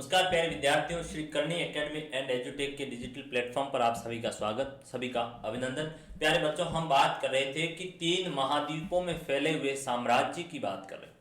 नमस्कार प्यारे विद्यार्थियों, श्री करनी एकेडमी एंड एजुटेक के डिजिटल प्लेटफॉर्म पर आप सभी का स्वागत, सभी का अभिनंदन। प्यारे बच्चों, हम बात कर रहे थे कि 3 महाद्वीपों में फैले हुए साम्राज्य की बात कर रहे हैं।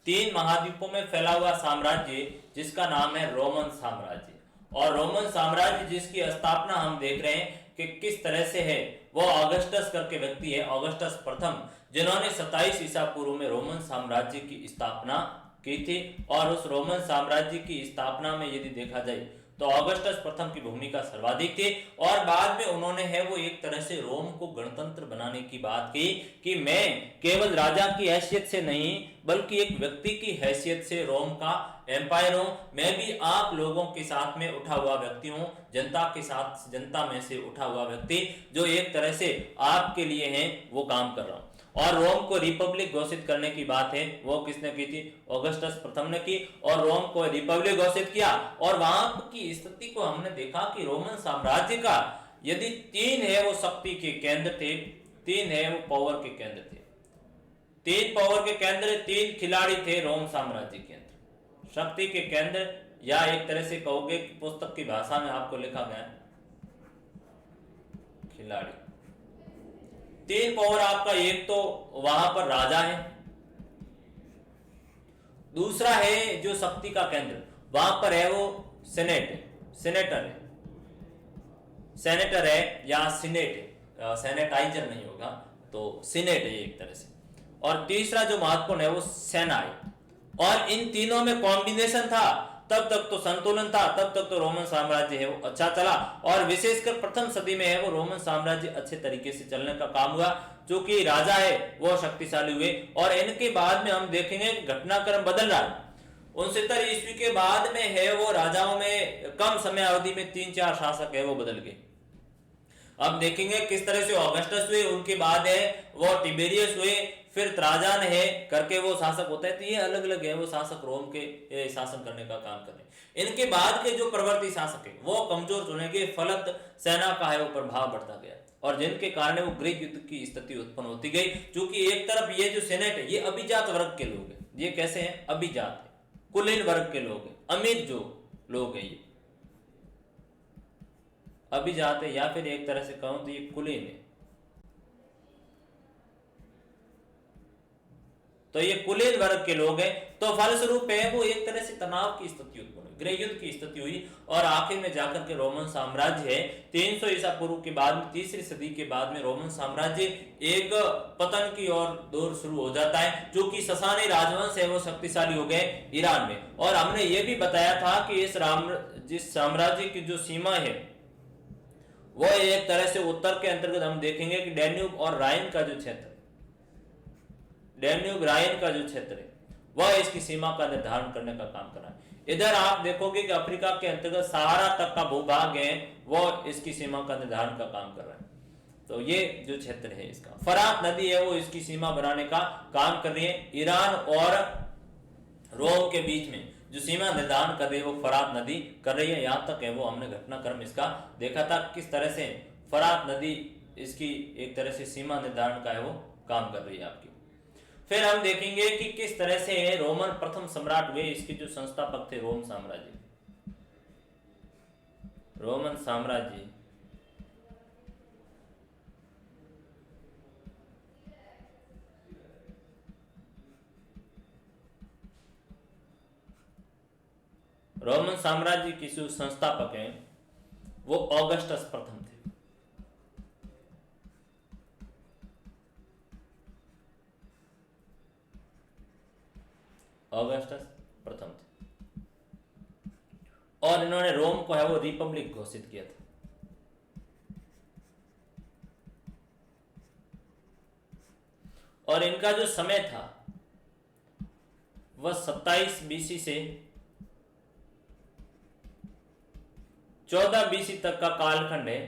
3 महाद्वीपों में फैला हुआ साम्राज्य जिसका नाम है रोमन साम्राज्य। और रोमन साम्राज्य जिसकी स्थापना हम देख रहे हैं कि किस तरह से है, वो ऑगस्टस करके व्यक्ति है, ऑगस्टस प्रथम, जिन्होंने 27 ईसा पूर्व में रोमन साम्राज्य की स्थापना की थी। और उस रोमन साम्राज्य की स्थापना में यदि देखा जाए तो ऑगस्टस प्रथम की भूमिका सर्वाधिक थी। और बाद में उन्होंने है वो एक तरह से रोम को गणतंत्र बनाने की बात की कि मैं केवल राजा की हैसियत से नहीं बल्कि एक व्यक्ति की हैसियत से रोम का एम्पायर हूं, मैं भी आप लोगों के साथ में उठा हुआ व्यक्ति हूं, जनता के साथ, जनता में से उठा हुआ व्यक्ति जो एक तरह से आपके लिए है वो काम कर रहा हूं। और रोम को रिपब्लिक घोषित करने की बात है वो किसने की थी? ऑगस्टस प्रथम ने की। और रोम को रिपब्लिक घोषित किया। और वहां की स्थिति को हमने देखा कि रोमन साम्राज्य का यदि 3 है वो शक्ति के केंद्र थे, 3 है वो पावर के केंद्र थे, 3 पावर के केंद्र, 3 खिलाड़ी थे रोम साम्राज्य के अंदर, शक्ति के केंद्र, या एक तरह से कहोगे कि पुस्तक की भाषा में आपको लिखा गया खिलाड़ी। 3 पावर आपका, एक तो वहां पर राजा है, दूसरा है जो शक्ति का केंद्र, वहां पर है वो सेनेट है, सेनेटर है, सेनेटर है या सीनेट है, सेनेटाइजर नहीं होगा तो सीनेट है एक तरह से। और तीसरा जो महत्वपूर्ण है वो सेना है। और इन तीनों में कॉम्बिनेशन था, तब तक तो संतुलन था, तब तक तो रोमन साम्राज्य है वो अच्छा चला। और विशेषकर प्रथम सदी में है वो रोमन साम्राज्य अच्छे तरीके से चलने का काम हुआ, क्योंकि राजा है वो शक्तिशाली हुए। और इनके बाद में हम देखेंगे घटनाक्रम बदल रहा है। 69 ईस्वी के बाद में है वो राजाओं में कम समय अवधि में 3-4 शासक है वो बदल गए। अब देखेंगे किस तरह से ऑगस्टस हुए, उनके बाद है वो टिबेरियस हुए, फिर त्राजन है करके वो शासक होता है। तो ये अलग अलग है वो शासक रोम के शासन करने का काम कर रहे हैं। इनके बाद के जो प्रवर्ती शासक है वो कमजोर चुनेंगे, फलत सेना का है वो प्रभाव बढ़ता गया, और जिनके कारण वो गृह युद्ध की स्थिति उत्पन्न होती गई। क्योंकि एक तरफ ये जो सेनेट है ये अभिजात वर्ग के लोग हैं, ये कैसे हैं? अभिजात है, कुलीन वर्ग के लोग हैं, अमीर जो लोग हैं ये अभिजात है, या फिर एक तरह से कहूं तो ये कुलीन है। तो ये कुलीन वर्ग के लोग हैं। तो फलस्वरूप है वो एक तरह से तनाव की स्थिति उत्पन्न हुई, गृह युद्ध की स्थिति हुई। और आखिर में जाकर के रोमन साम्राज्य है 300 ईसा पूर्व के बाद में, तीसरी सदी के बाद में रोमन साम्राज्य एक पतन की ओर दौर शुरू हो जाता है, जो कि ससानी राजवंश है वो शक्तिशाली हो गए ईरान में। और हमने ये भी बताया था कि जिस साम्राज्य की जो सीमा है वो एक तरह से उत्तर के अंतर्गत हम देखेंगे कि डैन्यूब और राइन का जो क्षेत्र, डैन्यूब राइन का जो क्षेत्र है वह इसकी सीमा का निर्धारण करने का काम कर रहा है। इधर आप देखोगे कि अफ्रीका के अंतर्गत सहारा तक का भूभाग है वो इसकी सीमा का निर्धारण का काम कर रहा है। तो ये जो क्षेत्र है इसका, फरात नदी है वो इसकी सीमा बनाने का काम कर रही है। ईरान और रोम के बीच में जो सीमा निर्धारण कर रही है वो फरात नदी कर रही है। यहां तक है वो हमने घटनाक्रम इसका देखा था, किस तरह से फरात नदी इसकी एक तरह से सीमा निर्धारण का है वो काम कर रही है आपकी। फिर हम देखेंगे कि किस तरह से रोमन प्रथम सम्राट हुए, इसके जो संस्थापक थे रोम साम्राज्य, रोमन साम्राज्य रोमन साम्राज्य के जो संस्थापक हैं वो ऑगस्टस प्रथम थे। ऑगस्टस प्रथम थे। और इन्होंने रोम को है वो रिपब्लिक घोषित किया था। और इनका जो समय था वह 27 बीसी से 14 बीसी तक का कालखंड है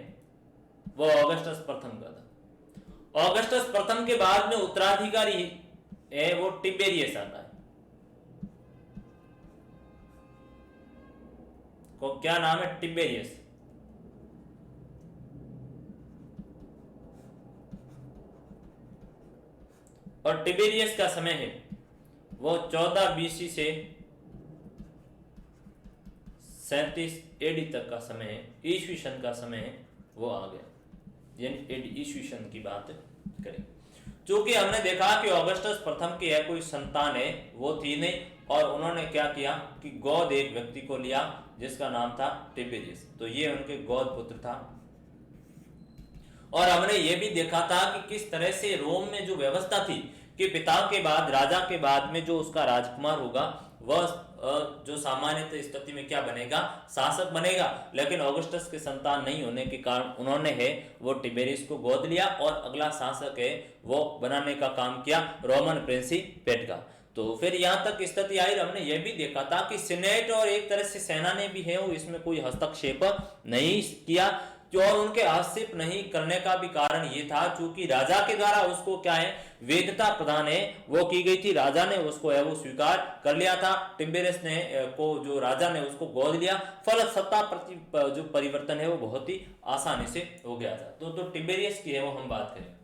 वो ऑगस्टस प्रथम का था। ऑगस्टस प्रथम के बाद में उत्तराधिकारी है वो टिबेरियस आता है। को क्या नाम है? टिबेरियस। और टिबेरियस का समय है वो 14 बीसी से 37 एडी तक का समय है, ईस्वी सन का समय है, वो आ गया, यानी एडी ईस्वी सन की बात करें। चूंकि हमने देखा कि ऑगस्टस प्रथम की है कोई संतान है वो थी नहीं, और उन्होंने क्या किया कि गौध एक व्यक्ति को लिया जिसका नाम था टिबेरियस, तो ये उनके गौध पुत्र था। और हमने ये भी देखा था कि किस तरह से रोम में जो व्यवस्था थी कि पिता के बाद, राजा के बाद में जो उसका राजकुमार होगा वह जो सामान्य स्थिति में क्या बनेगा, शासक बनेगा। लेकिन ऑगस्टस के संतान नहीं होने के कारण उन्होंने है वो टिबेरियस को गोद लिया और अगला शासक है वो बनाने का काम किया रोमन प्रिंसिपेट का। तो फिर यहाँ तक स्थिति आई। हमने ये भी देखा था कि सीनेट और एक तरह से सेना ने भी है वो इसमें कोई हस्तक्षेप नहीं किया, और उनके हस्तक्षेप नहीं करने का भी कारण ये था क्योंकि राजा के द्वारा उसको क्या है वेदता प्रदान है वो की गई थी, राजा ने उसको है वो स्वीकार कर लिया था। टिबेरियस ने को जो राजा ने उसको गोद लिया, फल सत्ता प्रति जो परिवर्तन है वो बहुत ही आसानी से हो गया था। तो टिबेरियस की है वो हम बात करें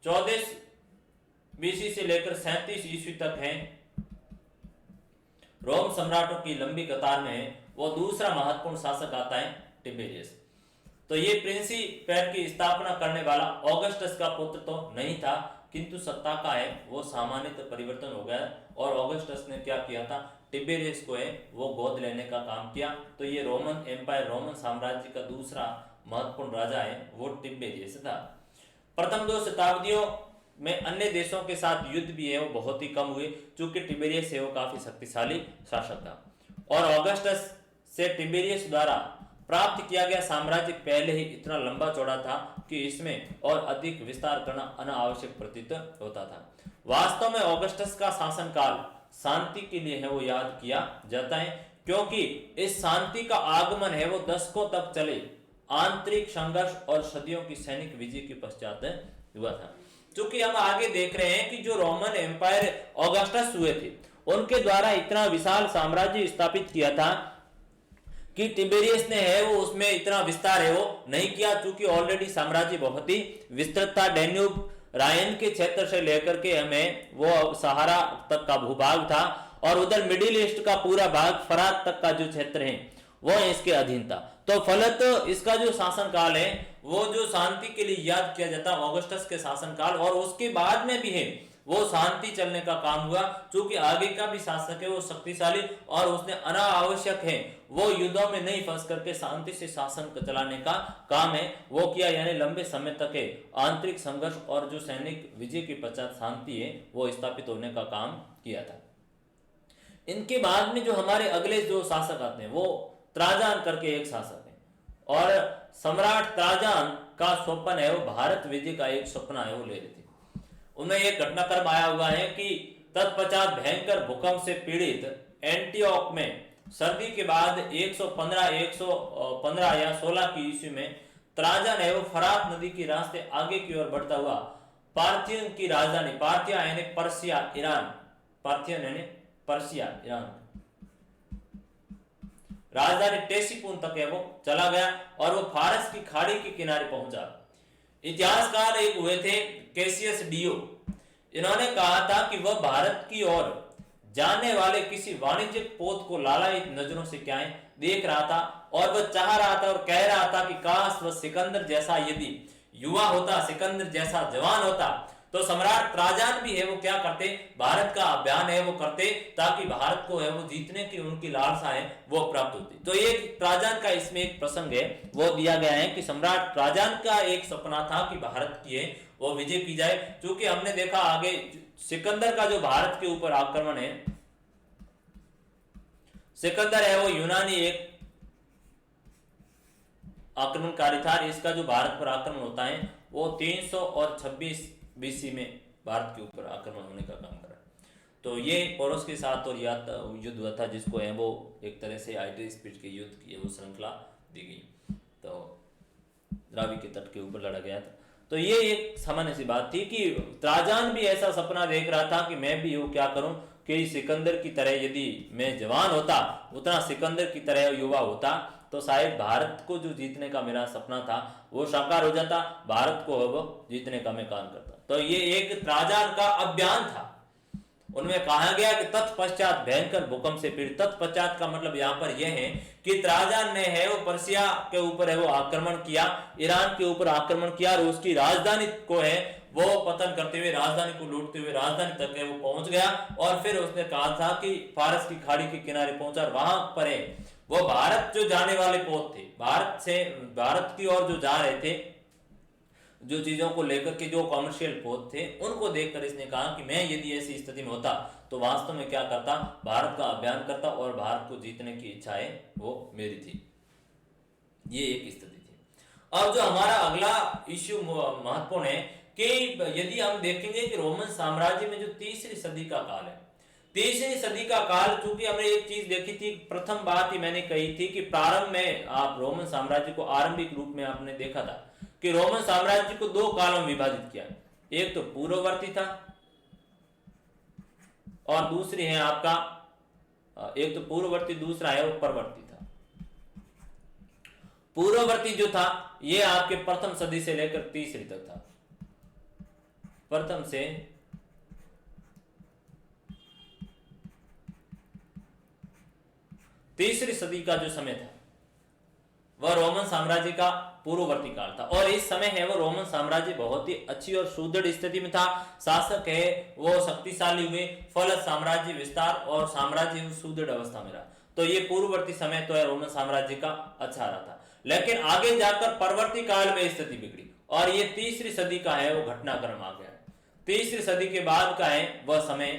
14 बीसी से लेकर 37 ईस्वी तक है रोम सम्राटों की लंबी कतार में है वो दूसरा महत्वपूर्ण शासक आता है टिबेरियस। तो ये प्रिंसिपेट की स्थापना करने वाला ऑगस्टस का पुत्र तो नहीं था, किंतु सत्ता का है वो सामान्य परिवर्तन हो गया और ऑगस्टस ने क्या किया था, टिबेरियस को है वो गोद लेने का काम किया। तो ये रोमन एम्पायर, रोमन साम्राज्य का दूसरा महत्वपूर्ण राजा है वो टिबेरियस था। प्रथम 2 शताब्दियों में अन्य देशों के साथ युद्ध भी है वो बहुत ही कम हुए क्योंकि टिबेरियस है वो काफी शक्तिशाली शासक था। और ऑगस्टस से टिबेरियस द्वारा प्राप्त किया गया साम्राज्य पहले ही इतना लंबा चौड़ा था कि इसमें और अधिक विस्तार करना अनावश्यक प्रतीत होता था। वास्तव में ऑगस्टस का शासनकाल शांति के लिए है वो याद किया जाता है क्योंकि इस शांति का आगमन है वो दशकों तक चले आंतरिक संघर्ष और सदियों की सैनिक विजय के पश्चात हुआ था। क्योंकि हम आगे देख रहे हैं कि जो रोमन एम्पायर ऑगस्टस हुए थे उनके द्वारा इतना विशाल साम्राज्य स्थापित किया था कि टिबेरियस ने है वो उसमें इतना विस्तार है वो नहीं किया, क्योंकि ऑलरेडी साम्राज्य बहुत ही विस्तृत था। डेन्यूब रायन के क्षेत्र से लेकर के हमें वो सहारा तक का भूभाग था और उधर मिडिल ईस्ट का पूरा भाग फरात तक का जो क्षेत्र है वो इसके अधीन था। तो फलत इसका जो शासनकाल है वो जो शांति के लिए याद किया जाता है ऑगस्टस के शासनकाल, और उसके बाद में भी है वो शांति चलने का काम हुआ क्योंकि आगे का भी शासक है वो शक्तिशाली और उसने अनावश्यक है वो युद्धों में नहीं फंस करके शांति से शासन चलाने का काम है वो किया, यानी लंबे समय तक है आंतरिक संघर्ष और जो सैनिक विजय के पश्चात शांति है वो स्थापित होने का काम किया था। इनके बाद में जो हमारे अगले जो शासक आते हैं वो त्राजान करके एक शासक है और सम्राट त्राजान का स्वप्न है वो भारत विजय का एक सपना है वो ले रहे थे। उनमें एक घटनाक्रम आया हुआ है कि तत्पश्चात भयंकर भूकंप से पीड़ित एंटीओक में सर्दी के बाद 115 या 16 की ईस्वी में त्राजान है वो फरात नदी के रास्ते आगे की ओर बढ़ता हुआ पार्थियन की राजधानी, पार्थिया यानी पर्सिया ईरान, पार्थियन यानी पर्सिया ईरान, राजधानी टेसिपून तक है वो चला गया और वो फारस की खाड़ी के किनारे पहुंचा। इतिहासकार एक हुए थे कैसियस डियो, इन्होंने कहा था कि वह भारत की ओर जाने वाले किसी वाणिज्यिक पोत को लालायित नजरों से क्या है देख रहा था और वह चाह रहा था और कह रहा था कि काश वह सिकंदर जैसा यदि युवा होता, सिकंदर जैसा जवान होता तो सम्राट त्राजान भी है वो क्या करते, भारत का अभियान है वो करते ताकि भारत को है वो जीतने की उनकी लालसा है वो प्राप्त होती। तो ये त्राजान का इसमें एक प्रसंग है वो दिया गया है कि सम्राट त्राजान का एक सपना था कि भारत की है वो विजय की जाए, क्योंकि हमने देखा आगे सिकंदर का जो भारत के ऊपर आक्रमण है, सिकंदर है वो यूनानी एक आक्रमणकारी था। इसका जो भारत पर आक्रमण होता है वो 326 बीसी में भारत के ऊपर आक्रमण होने का काम करा। तो ये पोरस के साथ और युद्ध हुआ था जिसको है वो एक तरह से आइडरीस्पिड के युद्ध की वो श्रृंखला दी गई, तो द्रावी के तट के ऊपर लड़ा गया था। तो ये एक सामान्य सी बात थी कि त्राजान भी ऐसा सपना देख रहा था कि मैं भी वो क्या करूं कि सिकंदर की तरह यदि मैं जवान होता, उतना सिकंदर की तरह युवा होता तो शायद भारत को जो जीतने का मेरा सपना था वो साकार हो जाता, भारत को वो जीतने का मैं काम करता। तो ये एक त्राजान का अभियान था। उनमें कहा गया कि तत्पश्चात भयंकर भूकंप से पीड़ित। तत्पश्चात का मतलब यहाँ पर यह है कि ट्राजन ने है वो पर्सिया के ऊपर है वो आक्रमण किया, ईरान के ऊपर आक्रमण किया और उसकी राजधानी को है वो पतन करते हुए, राजधानी को लूटते हुए राजधानी तक है वो पहुंच गया। और फिर उसने कहा था कि फारस की खाड़ी के किनारे पहुंचा और वहां पर है वो भारत जो जाने वाले पोत थे, भारत की ओर जो जा रहे थे, जो चीजों को लेकर के जो कॉमर्शियल पोत थे, उनको देखकर इसने कहा कि मैं यदि ऐसी स्थिति में होता तो वास्तव में क्या करता, भारत का अभियान करता और भारत को जीतने की इच्छाएं वो मेरी थी। ये एक स्थिति थी। अब जो हमारा अगला इश्यू महत्वपूर्ण है कि यदि हम देखेंगे कि रोमन साम्राज्य में जो तीसरी सदी का काल है, तीसरी सदी का काल, चूंकि हमने एक चीज देखी थी, प्रथम बात ही मैंने कही थी कि प्रारंभ में आप रोमन साम्राज्य को आरंभिक रूप में आपने देखा था कि रोमन साम्राज्य को दो कालों में विभाजित किया, एक तो पूर्ववर्ती था और दूसरी है आपका, एक तो पूर्ववर्ती, दूसरा है वो परवर्ती था। पूर्ववर्ती जो था ये आपके प्रथम सदी से लेकर तीसरी तक था, प्रथम से तीसरी सदी का जो समय था वह रोमन साम्राज्य का पूर्ववर्ती काल था। और इस समय है वो रोमन साम्राज्य बहुत ही अच्छी और सुदृढ़ स्थिति में था, शासक है वो शक्तिशाली हुए, फलत साम्राज्य विस्तार और साम्राज्य सुदृढ़ अवस्था में रहा। तो ये पूर्ववर्ती समय तो है रोमन साम्राज्य का अच्छा रहा था। लेकिन आगे जाकर परवर्ती काल में स्थिति बिगड़ी और ये तीसरी सदी का है वो घटनाक्रम आ गया। तीसरी सदी के बाद का है वह समय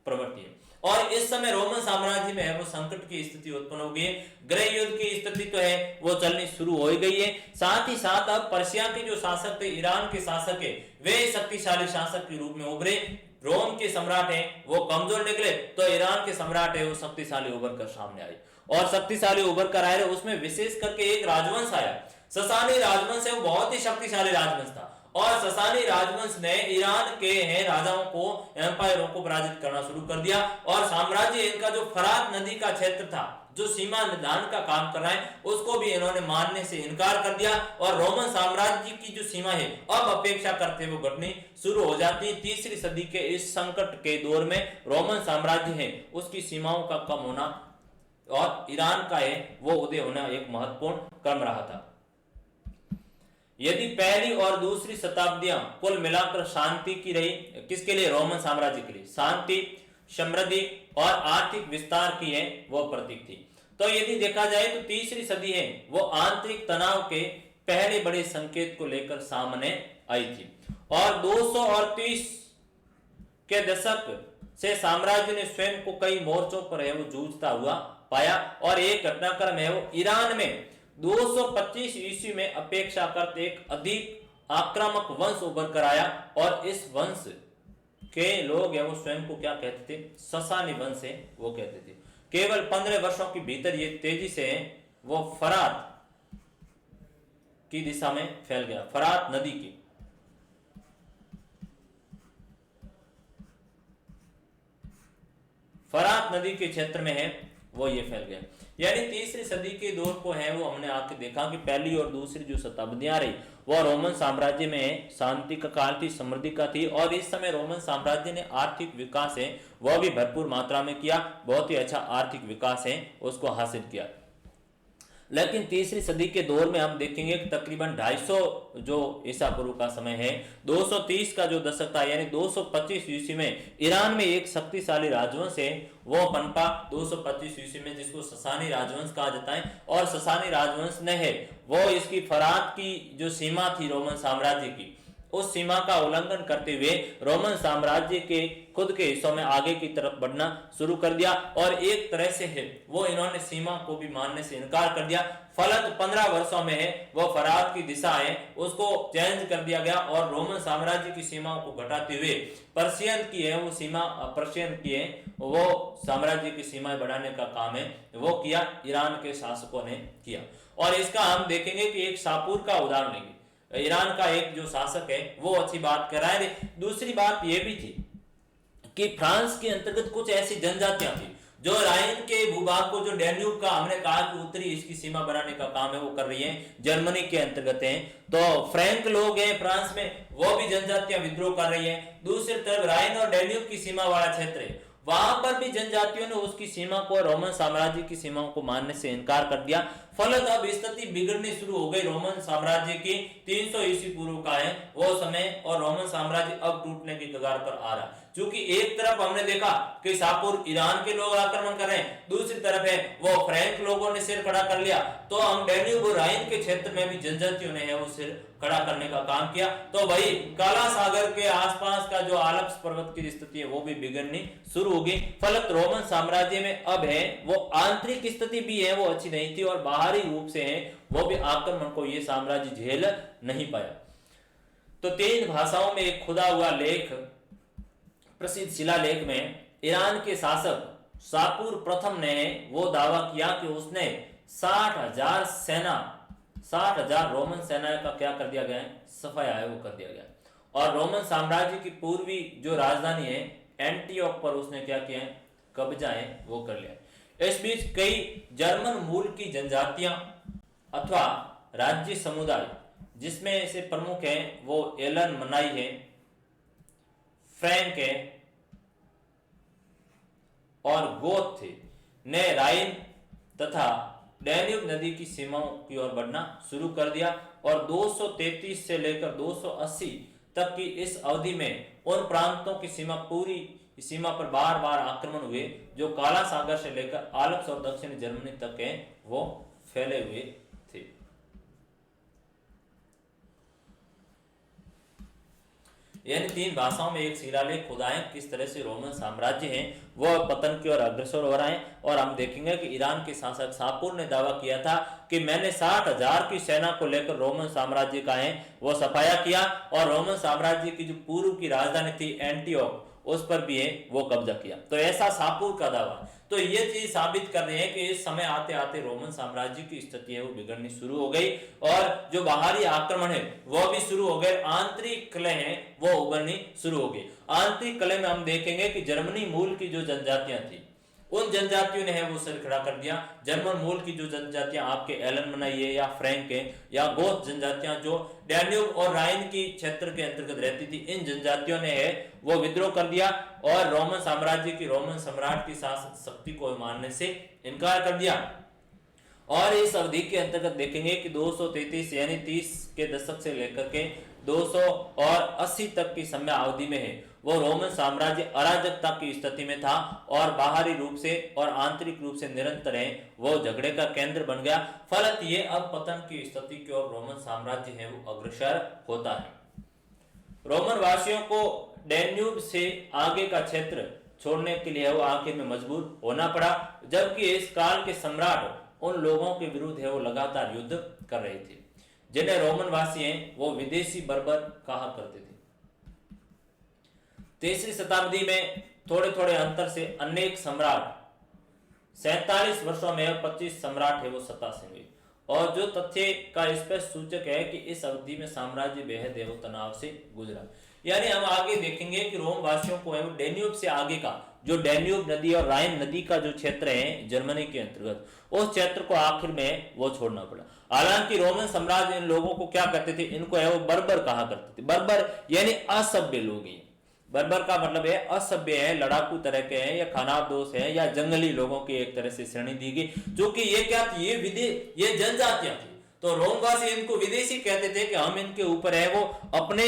प्रवर्ती है और इस समय रोमन साम्राज्य में है वो संकट की स्थिति उत्पन्न हो गई है, गृह युद्ध की स्थिति तो है वो चलनी शुरू हो गई है। साथ ही साथ अब पर्शिया के जो शासक थे, ईरान के शासक है, वे शक्तिशाली शासक के रूप में उभरे। रोम के सम्राट हैं वो कमजोर निकले तो ईरान के सम्राट है वो शक्तिशाली उभर कर सामने आए और शक्तिशाली उभर कर आए। उसमें विशेष करके एक राजवंश आया, ससानी राजवंश है, वो बहुत ही शक्तिशाली राजवंश था और ससानी राजवंश ने ईरान के हैं राजाओं को, एम्पायरों को पराजित करना शुरू कर दिया और साम्राज्य इनका जो फरात नदी का क्षेत्र था, जो सीमा निर्धारण का काम कर रहा है, उसको भी इन्होंने मानने से इनकार कर दिया और रोमन साम्राज्य की जो सीमा है अब अपेक्षा करते हुए घटनी शुरू हो जाती है। तीसरी सदी के इस संकट के दौर में रोमन साम्राज्य है उसकी सीमाओं का कम होना और ईरान का है वो उदय होना एक महत्वपूर्ण क्रम रहा था। यदि पहली और दूसरी शताब्दियां कुल मिलाकर शांति की रही, किसके लिए, रोमन साम्राज्य के लिए शांति, समृद्धि और आर्थिक विस्तार की है वो प्रतीक थी। तो यदि देखा जाए तो तीसरी सदी है वो आंतरिक तनाव के पहले बड़े संकेत को लेकर सामने आई थी और 230 के दशक से साम्राज्य ने स्वयं को कई मोर्चों पर है वो जूझता हुआ पाया और एक घटनाक्रम है वो ईरान में 225 ईस्वी में अपेक्षाकृत एक अधिक आक्रामक वंश उभर कर आया और इस वंश के लोग है वो स्वयं को क्या कहते थे, ससानी वंश है वो कहते थे। केवल 15 वर्षों के भीतर ये तेजी से वो फरात की दिशा में फैल गया, फरात नदी की, फरात नदी के क्षेत्र में है वो ये फैल गया। यानी तीसरी सदी के दौर को है वो हमने आके देखा कि पहली और दूसरी जो शताब्दियां रही वह रोमन साम्राज्य में शांति का काल थी, समृद्धि का थी और इस समय रोमन साम्राज्य ने आर्थिक विकास है वह भी भरपूर मात्रा में किया, बहुत ही अच्छा आर्थिक विकास है उसको हासिल किया। लेकिन तीसरी सदी के दौर में हम देखेंगे कि तकरीबन 250 जो ईसा पूर्व का समय है, 230 का जो दशक था यानी 225 ईस्वी में ईरान में एक शक्तिशाली राजवंश है वो पनपा 225 ईस्वी में, जिसको ससानी राजवंश कहा जाता है। और ससानी राजवंश ने है वो इसकी फरात की जो सीमा थी रोमन साम्राज्य की, उस सीमा का उल्लंघन करते हुए रोमन साम्राज्य के खुद के हिस्सों में आगे की तरफ बढ़ना शुरू कर दिया और एक तरह से है वो इन्होंने सीमा को भी मानने से इनकार कर दिया। फलत 15 वर्षों में है वो फरात की दिशा है उसको चेंज कर दिया गया और रोमन साम्राज्य की सीमाओं को घटाते हुए पर्शियन की है वो सीमा, पर्शियन की है वो साम्राज्य की सीमाएं बढ़ाने का काम है वो किया, ईरान के शासकों ने किया। और इसका हम देखेंगे कि एक शापूर का उदाहरण लेंगे, ईरान का एक जो शासक है वो अच्छी बात कर रहा है। दूसरी बात यह भी थी कि फ्रांस के अंतर्गत कुछ ऐसी जनजातियां थी जो राइन के भूभाग को, जो डैन्यूब का हमने कहा कि उत्तरी इसकी सीमा बनाने का काम है वो कर रही है, जर्मनी के अंतर्गत है। तो फ्रैंक लोग हैं फ्रांस में, वो भी जनजातियां विद्रोह कर रही है। दूसरी तरफ राइन और डैन्यूब की सीमा वाला क्षेत्र है वहां पर भी जनजातियों ने उसकी सीमा को, रोमन साम्राज्य की सीमाओं को मानने से इनकार कर दिया। फलत अब स्थिति बिगड़नी शुरू हो गई। रोमन साम्राज्य की 300 ईस्वी पूर्व का है वो समय, और रोमन साम्राज्य अब टूटने की कगार पर आ रहा है। क्योंकि एक तरफ हमने देखा कि शाहपुर ईरान के लोग आक्रमण कर रहे हैं, दूसरी तरफ है वो फ्रेंच लोगों ने सिर खड़ा कर लिया। तो हम डैन्यूब और राइन के क्षेत्र में भी जनजातियों ने है वो सिर खड़ा करने का काम किया। तो वही काला सागर के आसपास का जो आल्प्स पर्वत की स्थिति है वो भी बिगड़नी शुरू होगी। फलत रोमन साम्राज्य में अब है वो आंतरिक स्थिति भी है वो अच्छी नहीं थी, और बाहरी रूप से है वो भी आक्रमण को ये साम्राज्य झेल नहीं पाया। तो 3 भाषाओं में एक खुदा हुआ लेख, प्रसिद्ध शिलालेख में ईरान के शासक शाहपुर प्रथम ने वो दावा किया कि उसने 60,000 सेना, 60,000 रोमन सेना का क्या कर दिया गया है, सफाया है वो कर दिया गया। और रोमन साम्राज्य की पूर्वी जो राजधानी है एंटियोक पर उसने क्या किया है, कब्जा है वो कर लिया। इस बीच कई जर्मन मूल की जनजातियां अथवा राज्य समुदाय, जिसमें से प्रमुख है वो एलन मनाई है, फ्रैंक है और गोथ थे, ने राइन तथा डैन्यूब नदी की सीमाओं की ओर बढ़ना शुरू कर दिया। और 233 से लेकर 280 तक की इस अवधि में उन प्रांतों की सीमा पर बार बार आक्रमण हुए जो काला सागर से लेकर आल्प्स और दक्षिणी जर्मनी तक है वो फैले हुए थे। यानी 3 भाषाओं में एक शिलालेख खुदा है किस तरह से रोमन साम्राज्य है वो पतन की ओर अग्रसर हो रहा है। और हम देखेंगे कि ईरान के शासक शाहपुर ने दावा किया था कि मैंने 60,000 की सेना को लेकर रोमन साम्राज्य का है वो सफाया किया, और रोमन साम्राज्य की जो पूर्व की राजधानी थी एंटियोक उस पर भी है वो कब्जा किया। तो ऐसा शाहपुर का दावा। तो ये चीज साबित कर रहे हैं कि इस समय आते आते रोमन साम्राज्य की स्थिति है वो बिगड़नी शुरू हो गई, और जो बाहरी आक्रमण है वो भी शुरू हो गए, आंतरिक कलह है वो उभरनी शुरू हो गई। आंतरिक कलह में हम देखेंगे कि जर्मनी मूल की जो जनजातियां थी उन जनजातियों ने है वो सिर खड़ा कर दिया। जर्मन मूल की जो जनजातियां आपके एलन मनाई है या फ्रैंक है या गोथ जनजातियां जो डैन्यूब और राइन की क्षेत्र के अंतर्गत रहती थी, इन जनजातियों ने है वो विद्रोह कर दिया और रोमन साम्राज्य की, रोमन सम्राट की शासक शक्ति को मानने से इनकार कर दिया। और इस अवधि के अंतर्गत देखेंगे कि 233 यानी 30 के दशक से लेकर के 280 तक की समय अवधि में है वो रोमन साम्राज्य अराजकता की स्थिति में था, और बाहरी रूप से और आंतरिक रूप से निरंतर है वो झगड़े का केंद्र बन गया। फलत ये अब पतन की स्थिति की ओर रोमन साम्राज्य है वो अग्रसर होता है। रोमन वासियों को डैन्यूब से आगे का क्षेत्र छोड़ने के लिए वो आखिर में मजबूर होना पड़ा, जबकि इस काल के सम्राट उन लोगों के विरुद्ध है वो लगातार युद्ध कर रहे थे जिन्हें रोमन वासी हैं वो विदेशी बर्बर कहा करते थे। 3री शताब्दी में थोड़े थोड़े अंतर से अनेक सम्राट, 47 वर्षों में 25 सम्राट है वो सत्ता से हुए, और जो तथ्य का स्पष्ट सूचक है कि इस अवधि में साम्राज्य बेहद है वो तनाव से गुजरा। यानी हम आगे देखेंगे कि रोम वासियों को है वो डैन्यूब से आगे का जो डैन्यूब नदी और राइन नदी का जो क्षेत्र है जर्मनी के अंतर्गत, उस क्षेत्र को आखिर में वो छोड़ना पड़ा। हालांकि रोमन साम्राज्य इन लोगों को क्या करते थे, इनको है वो बर्बर कहा करते थे। बर्बर यानी असभ्य लोग हैं। बर्बर का मतलब है असभ्य है, लड़ाकू तरह के हैं, या खानाबदोश है, या जंगली लोगों की एक तरह से श्रेणी दी गई, जो कि ये क्या थी, ये जनजातियां थी। तो रोमवासी इनको विदेशी कहते थे कि हम इनके ऊपर है वो अपने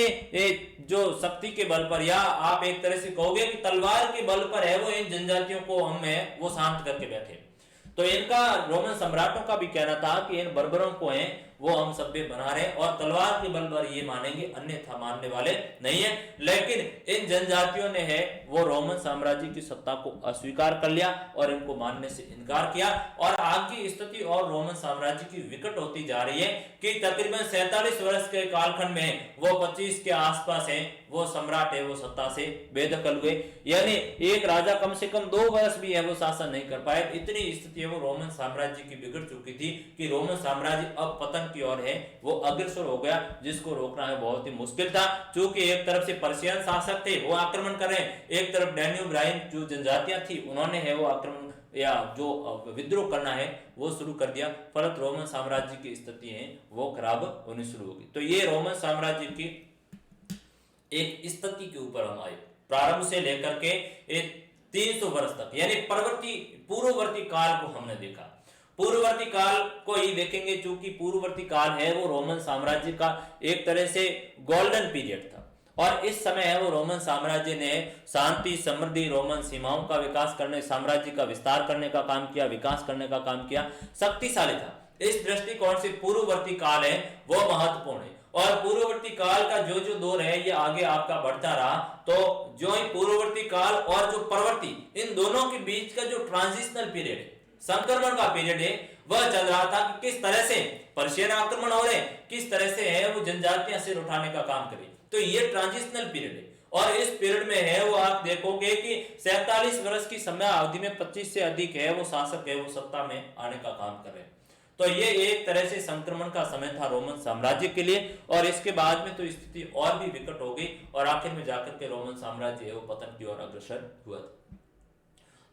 जो शक्ति के बल पर, या आप एक तरह से कहोगे कि तलवार के बल पर है वो इन जनजातियों को हम है वो शांत करके बैठे। तो इनका रोमन सम्राटों का भी कहना था कि इन बर्बरों को है वो हम सभ्य बना रहे और तलवार के बल पर ये मानेंगे, अन्यथा मानने वाले नहीं है। लेकिन इन जनजातियों ने है वो रोमन साम्राज्य की सत्ता को अस्वीकार कर लिया और इनको मानने से इनकार किया, और आज की स्थिति और रोमन साम्राज्य की विकट होती जा रही है कि तकरीबन 47 वर्ष के कालखंड में वो 25 के आसपास है वो सम्राट है वो सत्ता से बेदखल हुए। यानी एक राजा कम से कम 2 वर्ष भी है वो शासन नहीं कर पाए। इतनी स्थिति है वो रोमन साम्राज्य की बिगड़ चुकी थी कि रोमन साम्राज्य अब पतन की ओर है वो अग्रसर हो गया, जिसको रोकना है बहुत ही मुश्किल था। क्योंकि एक तरफ से पर्शियन शासक थे वो आक्रमण कर रहे हैं, एक तरफ डैन्यूब राइन जो जनजातियां थी उन्होंने है वो आक्रमण या जो विद्रोह करना है वो शुरू कर दिया। फलत रोमन साम्राज्य की स्थिति है वो खराब होनी शुरू होगी। तो ये रोमन साम्राज्य की एक स्थिति के ऊपर हम आए, प्रारंभ से लेकर के एक 300 वर्ष तक, यानी पूर्ववर्ती काल को हमने देखा। पूर्ववर्ती काल को ही देखेंगे, चूंकि पूर्ववर्ती काल है वो रोमन साम्राज्य का एक तरह से गोल्डन पीरियड था, और इस समय है वो रोमन साम्राज्य ने शांति समृद्धि रोमन सीमाओं का विकास करने, साम्राज्य का विस्तार करने का काम किया, विकास करने का काम किया, शक्तिशाली था। इस दृष्टिकोण से पूर्ववर्ती काल है वो महत्वपूर्ण है। और पूर्ववर्ती काल का जो जो दौर है ये आगे आपका बढ़ता रहा, तो जो ही पूर्ववर्ती काल और जो परवर्ती, इन दोनों के बीच का जो ट्रांजिशनल पीरियड है, संक्रमण का पीरियड है, वह चल रहा था कि किस तरह से पर्शियन आक्रमण हो रहे, किस तरह से है वो जनजातियां सिर उठाने का काम करें। तो ये ट्रांजिशनल पीरियड है, और इस पीरियड में है वो आप देखोगे कि 47 वर्ष की समय अवधि में 25 से अधिक है वो शासक है वो सत्ता में आने का काम कर रहे हैं। तो ये एक तरह से संक्रमण का समय था रोमन साम्राज्य के लिए, और इसके बाद में तो स्थिति और भी विकट हो गई, और आखिर में जाकर के रोमन साम्राज्य है वो पतन की ओर अग्रसर हुआ था।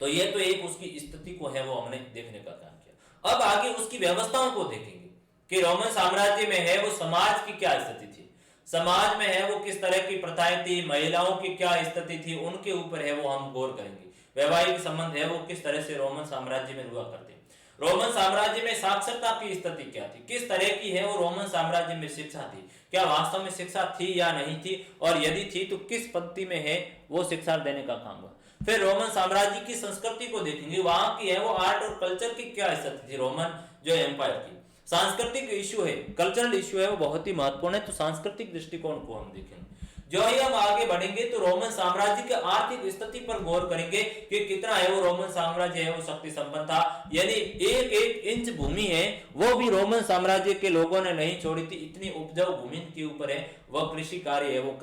तो ये तो एक उसकी स्थिति को है वो हमने देखने का काम किया। अब आगे उसकी व्यवस्थाओं को देखेंगे कि रोमन साम्राज्य में है वो समाज की क्या स्थिति थी, समाज में है वो किस तरह की प्रथाएं थी, महिलाओं की क्या स्थिति थी, उनके ऊपर है वो हम गौर करेंगे। वैवाहिक संबंध है वो किस तरह से रोमन साम्राज्य में हुआ करते, रोमन साम्राज्य में साक्षरता की स्थिति क्या थी, किस तरह की है वो रोमन साम्राज्य में शिक्षा थी, क्या वास्तव में शिक्षा थी या नहीं थी, और यदि थी तो किस पद्धति में है वो शिक्षा देने का काम हुआ। फिर रोमन साम्राज्य की संस्कृति को देखेंगे, वहां की है वो आर्ट और कल्चर की क्या स्थिति थी, रोमन जो एम्पायर की। सांस्कृतिक इश्यू है, कल्चरल इश्यू है वो बहुत ही महत्वपूर्ण है, तो सांस्कृतिक दृष्टिकोण को हम देखेंगे। जो ही हम आगे बढ़ेंगे तो रोमन साम्राज्य की आर्थिक स्थिति पर गौर करेंगे कि कितना है वो रोमन साम्राज्य है वो शक्ति संपन्न था, यानी एक एक इंच भूमि है वो भी रोमन साम्राज्य के लोगों ने नहीं छोड़ी थी, इतनी उपजाऊ भूमि के ऊपर है वह कृषि कार्य है वो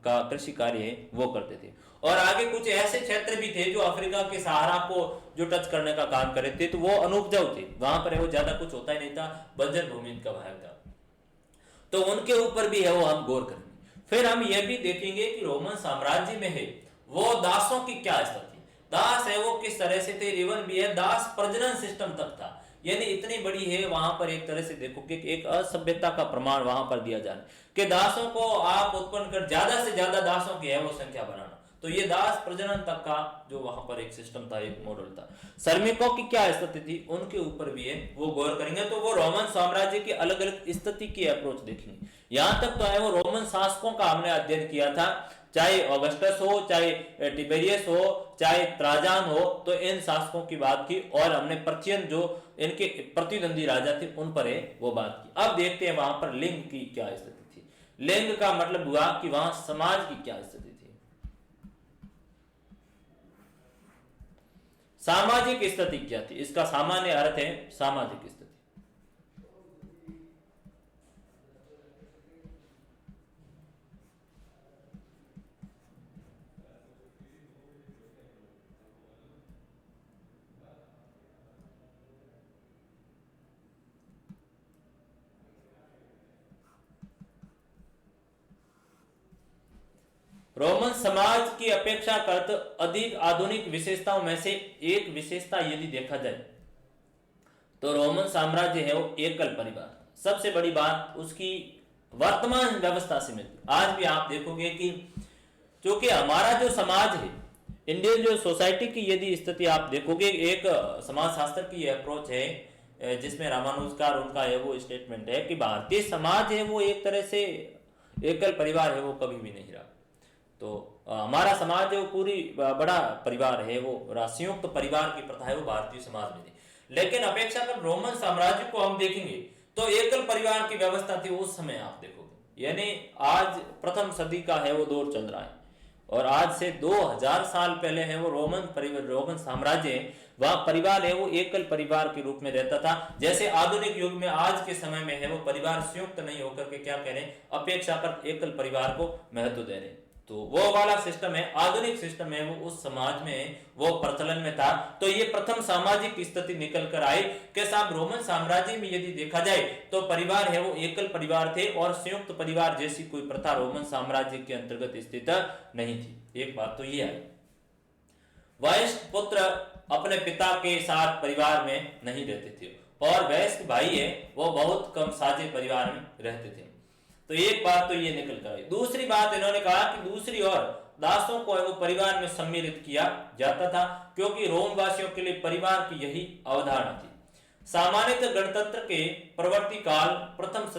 कृषि कार्य है वो करते थे। और आगे कुछ ऐसे क्षेत्र भी थे जो अफ्रीका के सहारा को जो टच करने का काम कर रहे थे, तो वो अनुपजाऊ थे, वहां पर है वो ज्यादा कुछ होता ही नहीं था, बंजर भूमि का भाग था, तो उनके ऊपर भी है वो हम गौर करेंगे। फिर हम यह भी देखेंगे कि रोमन साम्राज्य में है वो दासों की क्या स्थिति, दास है वो किस तरह से थे, इवन भी है दास प्रजनन सिस्टम तक था, यानी इतनी बड़ी है वहां पर एक तरह से देखो कि एक असभ्यता का प्रमाण वहां पर दिया जा रहा है कि दासों को आप उत्पन्न कर, ज्यादा से ज्यादा दासों की है वो संख्या बनाना, तो ये दास प्रजनन तक का जो वहां पर एक सिस्टम था, एक मॉडल था। श्रमिकों की क्या स्थिति थी उनके ऊपर भी है वो गौर करेंगे, तो वो रोमन साम्राज्य की अलग अलग स्थिति की अप्रोच देखेंगे। यहां तक तो है वो रोमन शासकों का हमने अध्ययन किया था, चाहे ऑगस्टस हो, चाहे टिबेरियस हो, चाहे ट्राजान हो, तो इन शासकों की बात की, और हमने पर्शियन जो इनके प्रतिद्वंदी राजा थे उन पर है वो बात की। अब देखते हैं वहां पर लिंग की क्या स्थिति थी। लिंग का मतलब हुआ कि वहां समाज की क्या स्थिति थी, सामाजिक स्थिति क्या थी, इसका सामान्य अर्थ है सामाजिक स्थिति। रोमन समाज की अपेक्षाकृत अधिक आधुनिक विशेषताओं में से एक विशेषता यदि देखा जाए तो रोमन साम्राज्य है वो एकल परिवार। सबसे बड़ी बात उसकी वर्तमान व्यवस्था से मिलती। आज भी आप देखोगे कि क्योंकि हमारा जो समाज है, इंडियन जो सोसाइटी की यदि स्थिति आप देखोगे, एक समाज शास्त्र की अप्रोच है जिसमें रामानुजकार उनका है वो स्टेटमेंट है कि भारतीय समाज है वो एक तरह से एकल परिवार है वो कभी भी नहीं रहा। तो हमारा समाज है वो पूरी बड़ा परिवार है, वो संयुक्त परिवार की प्रथा है वो भारतीय समाज में थी। लेकिन अपेक्षाकृत रोमन साम्राज्य को हम देखेंगे तो एकल परिवार की व्यवस्था थी उस समय। आप देखोगे यानी आज प्रथम सदी का है वो दौर चल रहा है, और आज से 2000 साल पहले है वो रोमन साम्राज्य है, वह परिवार है वो एकल परिवार के रूप में रहता था। जैसे आधुनिक युग में आज के समय में है वो परिवार संयुक्त नहीं होकर के क्या कह रहे हैं, अपेक्षाकृत एकल परिवार को महत्व दे रहे हैं। तो वो वाला सिस्टम है, आधुनिक सिस्टम है वो उस समाज में वो प्रचलन में था। तो ये प्रथम सामाजिक स्थिति निकल कर आई कि साहब रोमन साम्राज्य में यदि देखा जाए तो परिवार है वो एकल परिवार थे, और संयुक्त परिवार जैसी कोई प्रथा रोमन साम्राज्य के अंतर्गत स्थित नहीं थी। एक बात तो ये है, वयस्क पुत्र अपने पिता के साथ परिवार में नहीं रहते थे, और वयस्क भाई है वो बहुत कम साझे परिवार में रहते थे। तो एक बात तो ये निकल कर आई। दूसरी बात इन्होंने कहा कि दूसरी ओर दासों को है वो परिवार में सम्मिलित किया जाता था, क्योंकि रोम वासियों के लिए परिवार की यही अवधारणा थी। सामान्यतः गणतंत्र के प्रवर्ती काल प्रथम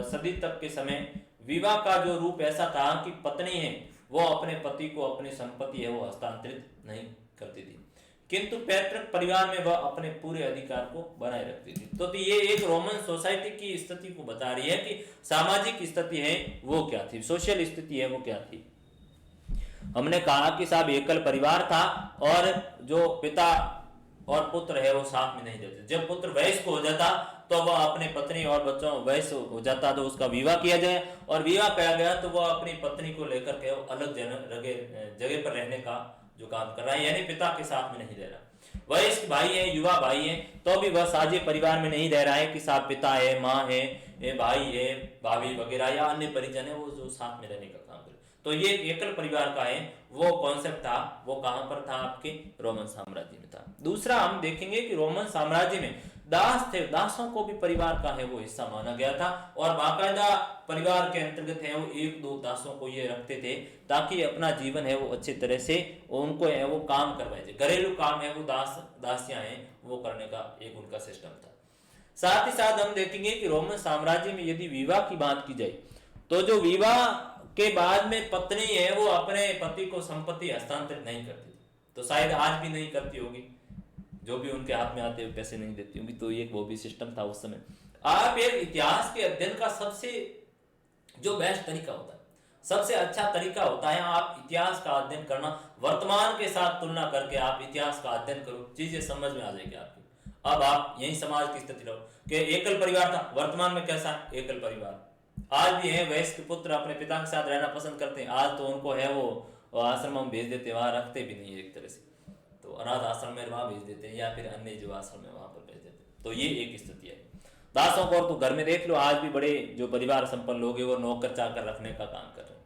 सदी तक के समय विवाह का जो रूप ऐसा था कि पत्नी है वो अपने पति को अपनी संपत्ति है वो हस्तांतरित नहीं करती थी, किंतु पैतृक परिवार में वह अपने पूरे अधिकार को बनाए रखती थी। तो ये एक रोमन सोसाइटी की स्थिति को बता रही है कि सामाजिक स्थिति है वो क्या थी, सोशल स्थिति है वो क्या थी। हमने कहा कि साहब एकल परिवार था और जो पिता और पुत्र है वो साथ में नहीं रहते। जब पुत्र वयस्क हो जाता तो वह अपने पत्नी और बच्चों वयस्क हो जाता तो उसका विवाह किया जाए, और विवाह किया गया तो वह अपनी पत्नी को लेकर के अलग जगह पर रहने का जो काम कर रहा है, यानी पिता के साथ में नहीं रह रहा। वयस्क भाई है, युवा भाई है, तो भी वह साझे परिवार में नहीं रह रहा है कि साथ पिता है, माँ है, भाई है, भाभी वगैरह या अन्य परिजन है वो जो साथ में रहने का काम करे। तो ये एकल परिवार का है वो कॉन्सेप्ट था, वो कहां पर था, आपके रोमन साम्राज्य में था। दूसरा हम देखेंगे कि रोमन साम्राज्य में दास थे, दासों को भी परिवार का है वो हिस्सा माना गया था, और बाकायदा परिवार के अंतर्गत है वो एक दो दासों को ये रखते थे ताकि अपना जीवन है वो अच्छी तरह से उनको है वो काम करवाए, घरेलू काम है वो दासियां हैं वो करने का एक उनका सिस्टम था। साथ ही साथ हम देखेंगे कि रोमन साम्राज्य में यदि विवाह की बात की जाए तो जो विवाह के बाद में पत्नी है वो अपने पति को संपत्ति हस्तांतरित नहीं करती थी, तो शायद आज भी नहीं करती होगी, जो भी उनके हाथ में आते हुए पैसे नहीं देती होंगी, तो ये वो भी सिस्टम था उस समय। आप एक इतिहास के अध्ययन का सबसे जो बेस्ट तरीका होता है, सबसे अच्छा तरीका होता है आप इतिहास का अध्ययन करना, वर्तमान के साथ तुलना करके आप इतिहास का अध्ययन करो, चीजें समझ में आ जाएगी आपकी। अब आप यही समाज की स्थिति रहो कि एकल परिवार था, वर्तमान में कैसा एकल परिवार आज भी है, वयस्क पुत्र अपने पिता के साथ रहना पसंद करते हैं। आज तो उनको है वो आश्रम में भेज देते, वहां रखते भी नहीं एक तरह से, तो अनाथ आश्रम में वहां भेज देते हैं या फिर अन्य जो आश्रम है वहां पर भेज देते हैं। तो ये एक स्थिति है दासों को। और तो घर में देख लो आज भी बड़े जो परिवार संपन्न लोग हैं वो नौकर चाकर रखने का काम कर रहे हैं।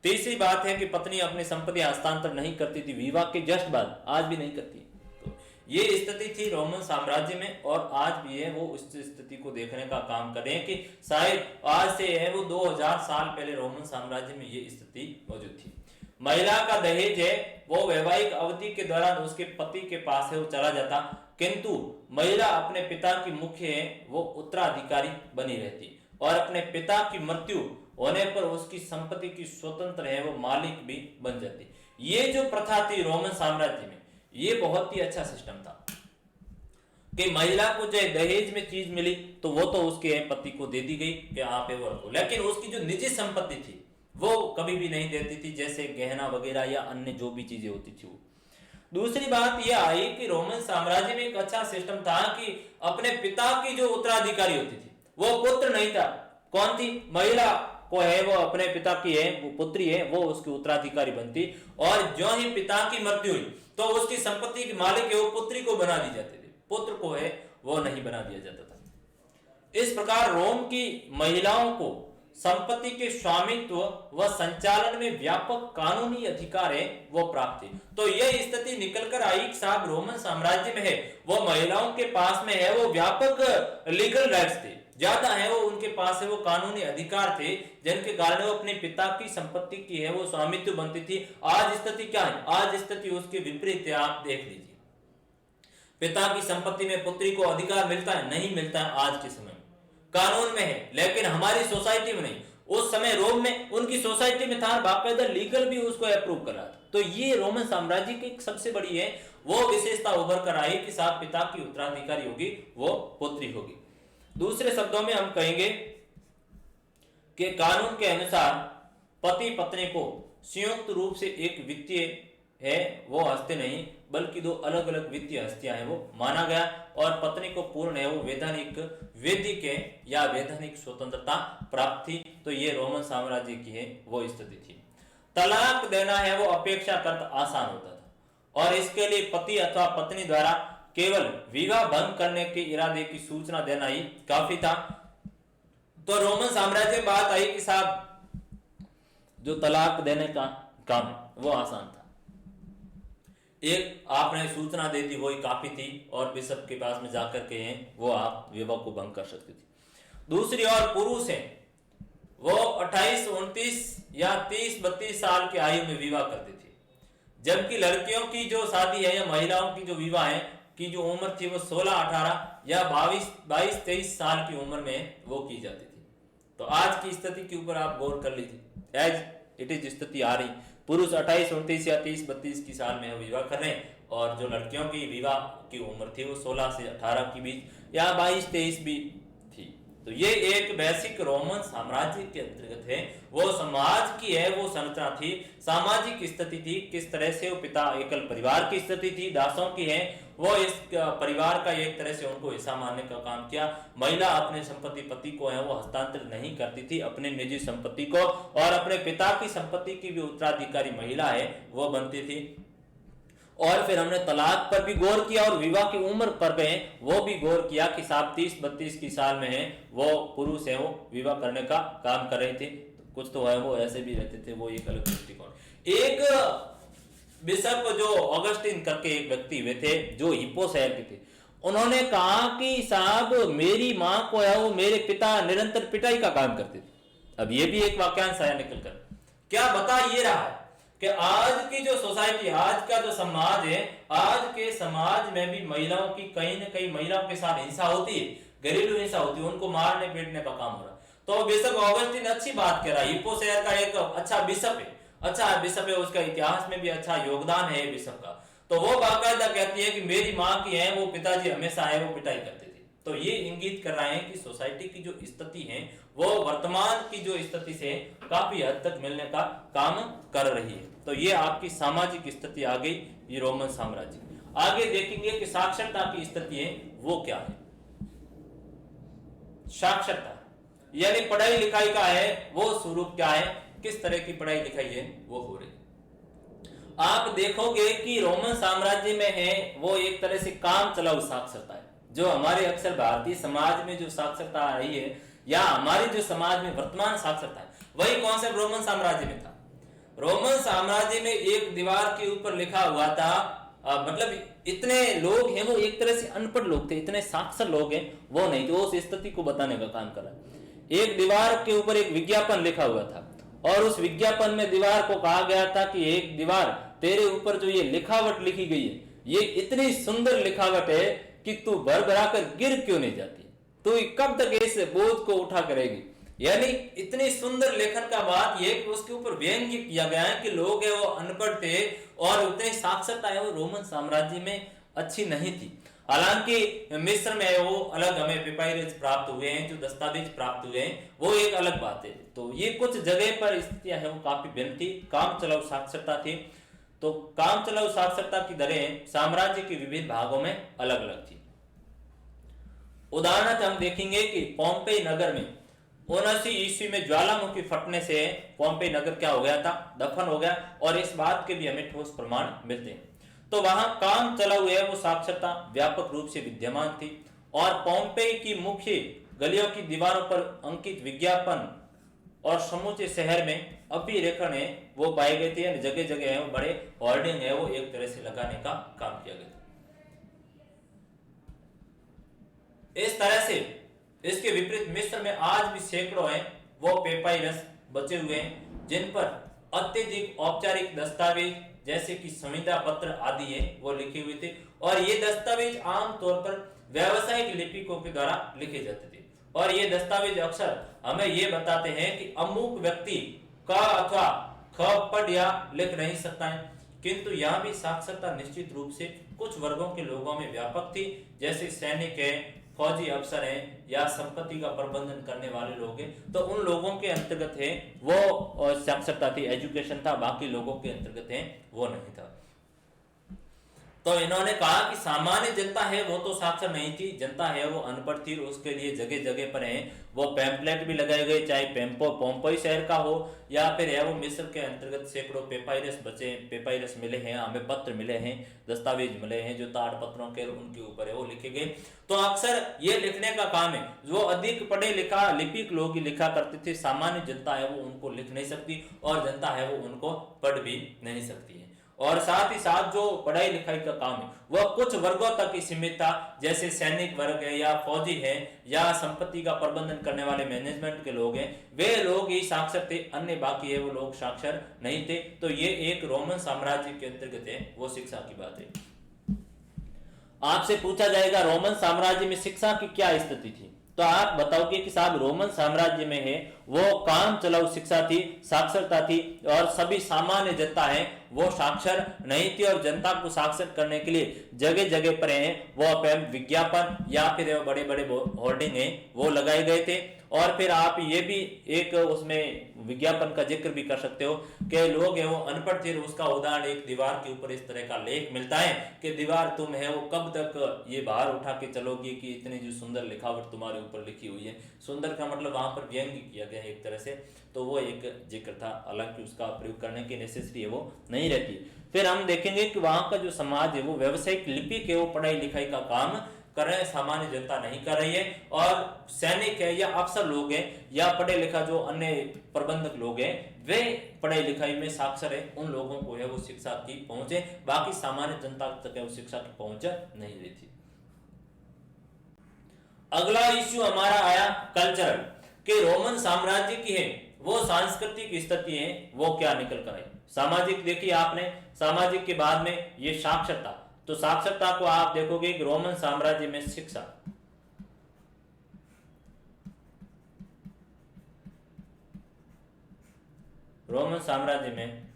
तीसरी बात है कि पत्नी अपनी संपत्ति हस्तांतर नहीं करती थी विवाह के जस्ट बाद, आज भी नहीं करती। तो ये स्थिति थी रोमन साम्राज्य में, और आज भी है वो उस स्थिति को देखने का काम कर रहे हैं कि शायद आज से है वो 2000 साल पहले रोमन साम्राज्य में ये स्थिति मौजूद थी। महिला का दहेज है वो वैवाहिक अवधि के दौरान उसके पति के पास है वो चला जाता, किंतु महिला अपने पिता की मुख्य है वो उत्तराधिकारी बनी रहती, और अपने पिता की मृत्यु होने पर उसकी संपत्ति की स्वतंत्र है वो मालिक भी बन जाती। ये जो प्रथा थी रोमन साम्राज्य में, ये बहुत ही अच्छा सिस्टम था कि महिला को जो दहेज में चीज मिली तो वो तो उसके पति को दे दी गई कि आप वो रखो, लेकिन उसकी जो निजी संपत्ति थी वो कभी भी नहीं देती थी, जैसे गहना वगैरह या अन्य जो भी चीजें होती थी वो। दूसरी बात यह आई कि रोमन साम्राज्य में एक अच्छा सिस्टम था कि अपने पिता की जो उत्तराधिकारी होती थी वो पुत्र नहीं था, कौन थी, महिला को है वो अपने पिता की है वो पुत्री है वो उसकी उत्तराधिकारी बनती, और जो ही पिता की मृत्यु हुई तो उसकी संपत्ति के मालिक है वो पुत्री को बना दी जाती थी, पुत्र को है वो नहीं बना दिया जाता था। इस प्रकार रोम की महिलाओं को संपत्ति के स्वामित्व व संचालन में व्यापक कानूनी अधिकार है वो प्राप्त थे। तो यह स्थिति निकल कर आई कि साहब रोमन साम्राज्य में है वो महिलाओं के पास में है वो व्यापक लीगल राइट्स थे, ज्यादा है वो उनके पास है वो कानूनी अधिकार थे, जिनके कारण वो अपने पिता की संपत्ति की है वो स्वामित्व बनती थी। आज स्थिति क्या है, आज स्थिति उसके विपरीत है। आप देख लीजिए पिता की संपत्ति में पुत्री को अधिकार मिलता है, नहीं मिलता है आज के समय में, कानून में है लेकिन हमारी सोसाइटी में नहीं। उस समय रोम में उनकी सोसाइटी में था, बाकायदा लीगल भी उसको अप्रूव कर रहा था। तो ये रोमन साम्राज्य की सबसे बड़ी है वो विशेषता उभर कर आई कि साहब पिता की उत्तराधिकारी होगी वो पुत्री होगी। दूसरे शब्दों में हम कहेंगे कि कानून के अनुसार पति पत्नी को संयुक्त रूप से एक वित्तीय है वो हस्ती नहीं बल्कि दो अलग अलग वित्तीय हस्तियां हैं वो माना गया, और पत्नी को पूर्ण है वो वैधानिक वैदिक या वैधानिक स्वतंत्रता प्राप्त थी। तो ये रोमन साम्राज्य की है वो स्थिति थी। तलाक देना है वो अपेक्षाकृत आसान होता था, और इसके लिए पति अथवा पत्नी द्वारा केवल विवाह भंग करने के इरादे की सूचना देना ही काफी था। तो रोमन साम्राज्य में बात आई कि साहब जो तलाक देने का काम है वो आसान था, एक आपने सूचना दे दी वही काफी थी, और बिशप के पास में जाकर के हैं वो आप विवाह को भंग कर सकते थे। दूसरी ओर पुरुष हैं वो 28, 29 या 30, 32 साल की आयु में विवाह करते थे, जबकि लड़कियों की जो शादी है या महिलाओं की जो विवाह है की जो उम्र थी वो 16, 18 या 22, 23 साल की उम्र में वो की जाती थी। तो आज की स्थिति के ऊपर आप गौर कर लीजिए, एज इट इज स्थिति आ रही, पुरुष 28, 29 या 30, 32 की साल में विवाह कर रहे हैं और जो लड़कियों की विवाह की उम्र थी वो 16 से 18 के बीच या 22, 23 भी थी। तो ये एक बेसिक रोमन साम्राज्य के अंतर्गत है, वो समाज की है वो संरचना थी, सामाजिक स्थिति थी, किस तरह से वो पिता एकल परिवार की स्थिति थी, दासों की है, वो इस परिवार का एक तरह से उनको हिस्सा मानने का काम किया। महिला अपने संपत्ति पति को है वो हस्तांतरित नहीं करती थी, अपने निजी संपत्ति को, और अपने पिता की संपत्ति की भी उत्तराधिकारी महिला है वो बनती थी। और फिर हमने तलाक पर भी गौर किया और विवाह की उम्र पर गए वो भी गौर किया कि साहब 30, 32 की साल में है वो पुरुष है वो विवाह करने का काम कर रहे थे, कुछ तो है वो ऐसे भी रहते थे, वो एक अलग दृष्टिकोण। एक बिशप जो ऑगस्टिन करके एक व्यक्ति हुए थे जो हिप्पो शहर के थे, उन्होंने कहा कि साहब मेरी माँ को है वो मेरे पिता निरंतर पिटाई का काम करते थे। अब ये भी एक वाक्यांश आया निकल कर, क्या बता ये रहा है कि आज की जो सोसाइटी, आज का जो समाज है, आज के समाज में भी महिलाओं की कहीं ना कहीं महिलाओं के साथ हिंसा होती है, घरेलू हिंसा होती है, उनको मारने पीटने का काम हो रहा है। तो बिशप ऑगस्टिन अच्छी बात कह रहा है, हिप्पो शहर का एक अच्छा बिशप है, अच्छा बिशप है, उसका इतिहास में भी अच्छा योगदान है बिशप का। तो वो बाकायदा कहती है कि मेरी माँ की है वो पिताजी हमेशा है वो पिटाई करते थे। तो ये इंगित कर रहे हैं कि सोसाइटी की जो स्थिति है वो वर्तमान की जो स्थिति से काफी हद तक मिलने का काम कर रही है। तो ये आपकी सामाजिक स्थिति आ गई, ये रोमन साम्राज्य। आगे देखेंगे कि साक्षरता की स्थिति है वो क्या है। साक्षरता यानी पढ़ाई लिखाई का है वो स्वरूप क्या है, किस तरह की पढ़ाई लिखाई है वो हो रही। आप देखोगे कि रोमन साम्राज्य में है वो एक तरह से काम चलाऊ साक्षरता है, जो हमारे अक्सर भारतीय समाज में जो साक्षरता आ रही है या हमारे जो समाज में वर्तमान साक्षरता है, वही कॉन्सेप्ट रोमन साम्राज्य में था। रोमन साम्राज्य में एक दीवार के ऊपर लिखा हुआ था, मतलब इतने लोग हैं वो एक तरह से अनपढ़ लोग थे, इतने साक्षर लोग हैं वो नहीं थे, वो उस स्थिति को बताने का काम कर रहा है। एक दीवार के ऊपर एक विज्ञापन लिखा हुआ था और उस विज्ञापन में दीवार को कहा गया था कि एक दीवार तेरे ऊपर जो ये लिखावट लिखी गई है ये इतनी सुंदर लिखावट है कि तू भर भरा कर गिर क्यों नहीं जाती, तू कब तक इस बोझ को उठा करेगी। यानी इतनी सुंदर लेखन का बात ये कि उसके ऊपर व्यंग्य किया गया है कि लोग है वो अनपढ़ थे और उतनी साक्षरता है वो रोमन साम्राज्य में अच्छी नहीं थी। हालांकि मिस्र में वो अलग हमें पेपायरस प्राप्त हुए हैं, जो दस्तावेज प्राप्त हुए हैं वो एक अलग बात है। तो ये कुछ जगह पर स्थितियां है वो काफी भिन्न थी, काम चलाऊ साक्षरता थी। तो काम चलाऊ साक्षरता की दरें साम्राज्य के विभिन्न भागों में अलग अलग थी। उदाहरण हम देखेंगे कि पोम्पेई नगर में 79 ईस्वी में ज्वालामुखी फटने से पोम्पेई नगर क्या हो गया था, दफन हो गया, और इस बात के भी हमें ठोस प्रमाण मिलते हैं। तो वहां काम चलाऊ है वो साक्षरता व्यापक रूप से विद्यमान थी और पोम्पेई की मुख्य गलियों की दीवारों पर अंकित विज्ञापन और समूचे शहर में अभिलेखन है वो पाए गए थे, जगह जगह है वो बड़े होर्डिंग है वो एक तरह से लगाने का काम किया गया था। इस तरह से इसके विपरीत मिस्र में आज भी सैकड़ों हैं वो पेपायरस बचे हुए हैं जिन पर अत्यधिक औपचारिक दस्तावेज जैसे कि संविदा पत्र आदि है वो लिखे हुए थे, और ये दस्तावेज आमतौर पर व्यावसायिक लिपिकों के द्वारा लिखे जाते थे। और ये दस्तावेज अक्सर हमें ये बताते हैं कि अमुक व्यक्ति क अथवा ख पढ़ या लिख नहीं सकता है, किंतु यहाँ भी साक्षरता निश्चित रूप से कुछ वर्गों के लोगों में व्यापक थी, जैसे सैनिक है, फौजी अफसर हैं या संपत्ति का प्रबंधन करने वाले लोग हैं। तो उन लोगों के अंतर्गत है वो साक्षरता थी, एजुकेशन था, बाकी लोगों के अंतर्गत है वो नहीं था। तो इन्होंने कहा कि सामान्य जनता है वो तो साक्षर नहीं थी, जनता है वो अनपढ़ थी, उसके लिए जगह जगह पर है वो पैम्पलेट भी लगाए गए, चाहे पोम्पेई शहर का हो या फिर है वो मिस्र के अंतर्गत सैकड़ों पेपायरस बचे, पेपायरस मिले हैं, हमें पत्र मिले हैं, दस्तावेज मिले हैं जो ताड़ पत्रों के उनके ऊपर है वो लिखे गए। तो अक्सर ये लिखने का काम है जो अधिक पढ़े लिखा लिपिक लोग ही लिखा करते थे, सामान्य जनता है वो उनको लिख नहीं सकती और जनता है वो उनको पढ़ भी नहीं सकती है। और साथ ही साथ जो पढ़ाई लिखाई का काम है वह कुछ वर्गों तक ही सीमित था, जैसे सैनिक वर्ग है या फौजी है या संपत्ति का प्रबंधन करने वाले मैनेजमेंट के लोग हैं, वे लोग ही साक्षर थे, अन्य बाकी है वो लोग साक्षर नहीं थे। तो ये एक रोमन साम्राज्य के अंतर्गत है वो शिक्षा की बात है। आपसे पूछा जाएगा रोमन साम्राज्य में शिक्षा की क्या स्थिति थी, तो आप बताओगे कि साहब रोमन साम्राज्य में है वो काम चलाऊ शिक्षा थी, साक्षरता थी, और सभी सामान्य जनता है वो साक्षर नहीं थी, और जनता को साक्षर करने के लिए जगह जगह पर है वो विज्ञापन या फिर बड़े बड़े होर्डिंग है वो लगाए गए थे। और फिर आप ये भी एक उसमें विज्ञापन का जिक्र भी कर सकते हो कि लोग है वो अनपढ़ थे, उसका उदाहरण एक दीवार के ऊपर इस तरह का लेख मिलता है कि दीवार तुम है वो कब तक ये बाहर उठा के चलोगी कि इतनी जो सुंदर लिखावट तुम्हारे ऊपर लिखी हुई है। सुंदर का मतलब वहां पर व्यंग्य किया गया है एक तरह से, तो वो एक जिक्र था, हालांकि उसका प्रयोग करने की नेसेसिटी है वो नहीं रहती। फिर हम देखेंगे कि वहां का जो समाज है वो व्यवसायिक लिपि के वो पढ़ाई लिखाई का काम कर रहे हैं, सामान्य जनता नहीं कर रही है। और सैनिक है या अफसर लोग हैं या पढ़े लिखा जो अन्य प्रबंधक लोग हैं वे पढ़ाई लिखाई में साक्षर है, उन लोगों को है वो शिक्षा की पहुंच है, बाकी सामान्य जनता तक है वो शिक्षा की पहुंच नहीं रहती। अगला इश्यू हमारा आया कल्चरल, कि रोमन साम्राज्य की है वो सांस्कृतिक स्थिति है वो क्या निकल कर आई। सामाजिक देखिए आपने, सामाजिक के बाद में ये साक्षरता, तो साक्षरता को आप देखोगे कि रोमन साम्राज्य में शिक्षा, रोमन साम्राज्य में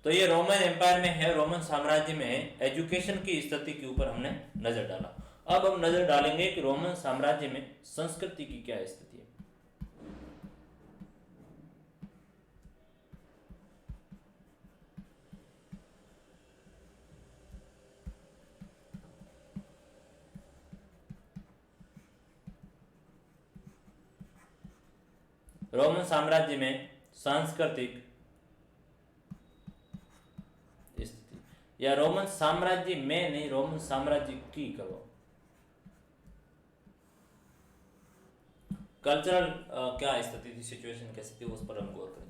तो ये रोमन एम्पायर में है, रोमन साम्राज्य में है, एजुकेशन की स्थिति के ऊपर हमने नजर डाला। अब हम नजर डालेंगे कि रोमन साम्राज्य में संस्कृति की क्या स्थिति है। रोमन साम्राज्य में सांस्कृतिक स्थिति, या रोमन साम्राज्य में नहीं, रोमन साम्राज्य की करो, कल्चरल क्या स्थिति थी, सिचुएशन कैसी थी, उस पर हम गौर करेंगे।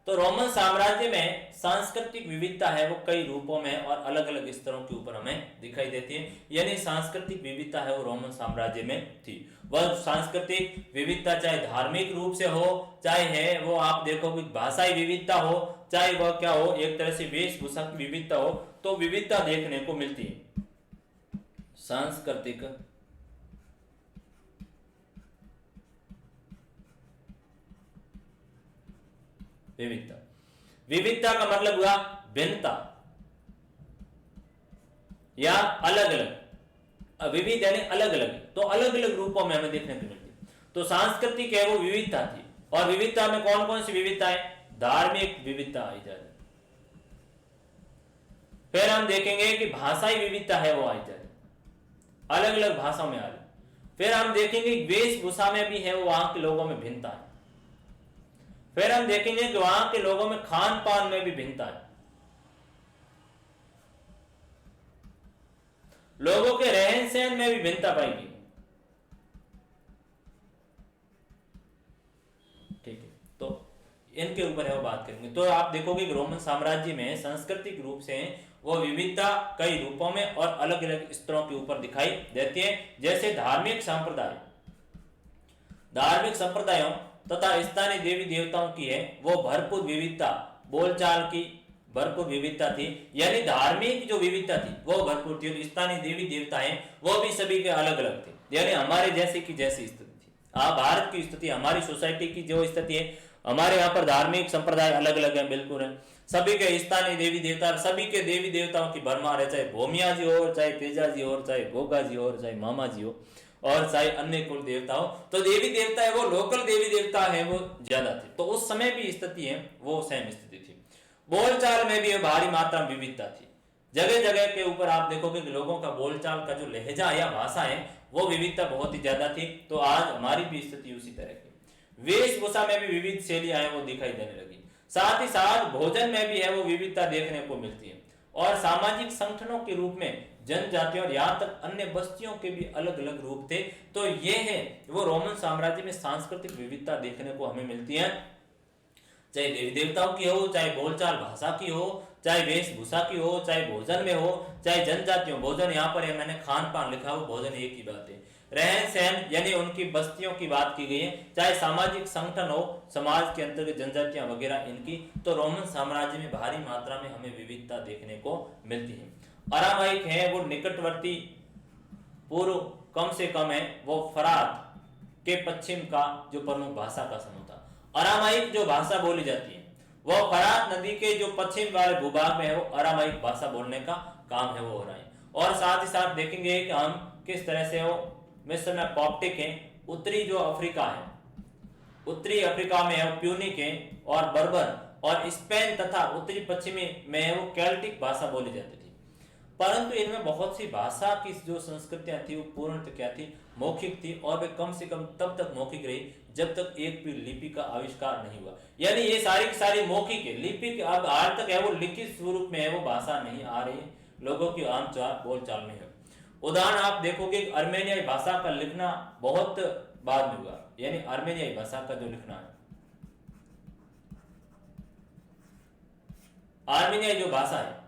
तो रोमन साम्राज्य में सांस्कृतिक विविधता है वो कई रूपों में और अलग अलग स्तरों के ऊपर हमें दिखाई देती है, यानी सांस्कृतिक विविधता है वो रोमन साम्राज्य में थी। वह सांस्कृतिक विविधता चाहे धार्मिक रूप से हो, चाहे है वो आप देखो भाषाई विविधता हो, चाहे वह क्या हो एक तरह से वेशभूषा की विविधता हो, तो विविधता देखने को मिलती है। सांस्कृतिक विविधता, विविधता का मतलब हुआ भिन्नता या अलग अलग, विविध यानी अलग अलग, तो अलग अलग रूपों में हमें देखने को मिलती। तो सांस्कृतिक है वो विविधता थी, और विविधता में कौन कौन सी विविधता है, धार्मिक विविधता आई जाती। फिर हम देखेंगे कि भाषाई विविधता है वो आई जाती, अलग अलग भाषाओं में आ रही। फिर हम देखेंगे वेशभूषा में भी है वो वहां के लोगों में भिन्नता है। फिर हम देखेंगे कि वहां के लोगों में खान पान में भी भिन्नता है, लोगों के रहन सहन में भी भिन्नता पाएगी। ठीक है, तो इनके ऊपर है वो बात करेंगे। तो आप देखोगे कि रोमन साम्राज्य में सांस्कृतिक रूप से वो विविधता कई रूपों में और अलग अलग स्तरों के ऊपर दिखाई देती है। जैसे धार्मिक संप्रदाय, धार्मिक संप्रदायों तथा स्थानीय देवी देवताओं की है वो भरपूर विविधता, बोलचाल की भरपूर विविधता थी, यानी धार्मिक जो विविधता थी वो भरपूर थी, और स्थानीय देवी देवता हैं वो भी सभी के अलग अलग थे, यानी हमारे जैसे की जैसी स्थिति थी। भारत की स्थिति, हमारी सोसाइटी की जो स्थिति है, हमारे यहाँ पर धार्मिक संप्रदाय अलग अलग है, बिल्कुल है, सभी के स्थानीय देवी देवता, सभी के देवी देवताओं की भरमार है, चाहे भूमिया जी हो, चाहे तेजा जी हो, चाहे गोगा जी हो, चाहे मामा जी हो, और चाहे अन्य कुल देवता हो। तो देवी देवता है वो लोकल देवी देवता है वो ज्यादा थे, तो उस समय भी स्थिति है वो सेम स्थिति थी। बोलचाल में भी भारी मात्रा में विविधता थी, जगह जगह के ऊपर आप देखोगे कि लोगों का बोलचाल का जो लहजा या भाषा है वो विविधता बहुत ही ज्यादा थी। तो आज हमारी भी स्थिति उसी तरह की। वेशभूषा में भी विविध शैलियां हैं वो दिखाई देने लगी, साथ ही साथ भोजन में भी है वो विविधता देखने को मिलती है, और सामाजिक संगठनों के रूप में जनजातियों और यहाँ तक अन्य बस्तियों के भी अलग अलग रूप थे। तो ये है वो रोमन साम्राज्य में सांस्कृतिक विविधता देखने को हमें मिलती है, चाहे देवी देवताओं की हो, चाहे बोलचाल भाषा की हो, चाहे वेशभूषा की हो, चाहे भोजन में हो, चाहे जनजातियों भोजन, यहाँ पर है मैंने खान पान लिखा हो, भोजन एक ही बात है, रहन सहन यानी उनकी बस्तियों की बात की गई है, चाहे सामाजिक संगठन हो, समाज के अंतर्गत जनजातियां वगैरह इनकी, तो रोमन साम्राज्य में भारी मात्रा में हमें विविधता देखने को मिलती है। अरामाइक है वो निकटवर्ती पूर्व कम से कम है वो फरात के पश्चिम का जो प्रमुख भाषा का समूह था। अरामाइक जो भाषा बोली जाती है वो फरात नदी के जो पश्चिम वाले भूभाग में है वो अरामाइक भाषा बोलने का काम है वो हो रहा है। और साथ ही साथ देखेंगे कि हम किस तरह से वो मिस्र में कॉप्टिक है, उत्तरी जो अफ्रीका है, उत्तरी अफ्रीका में है वो प्यूनिक है, और बर्बर और स्पेन तथा उत्तरी पश्चिमी में है वो केल्टिक भाषा बोली जाती थी। परंतु इनमें बहुत सी भाषा की जो संस्कृतियां थी वो पूर्णतः क्या थी, मौखिक थी, और वे कम से कम तब तक मौखिक रही जब तक एक भी लिपि का आविष्कार नहीं हुआ। यानी ये सारी की सारी मौखिक है, लिपि अब आज तक है वो लिखित स्वरूप में है वो भाषा नहीं आ रही है, लोगों की आम बोलचाल में है। उदाहरण आप देखोगे अर्मेनियाई भाषा का लिखना बहुत बाद में हुआ, यानी अर्मेनियाई भाषा का जो लिखना है, आर्मेनियाई जो भाषा है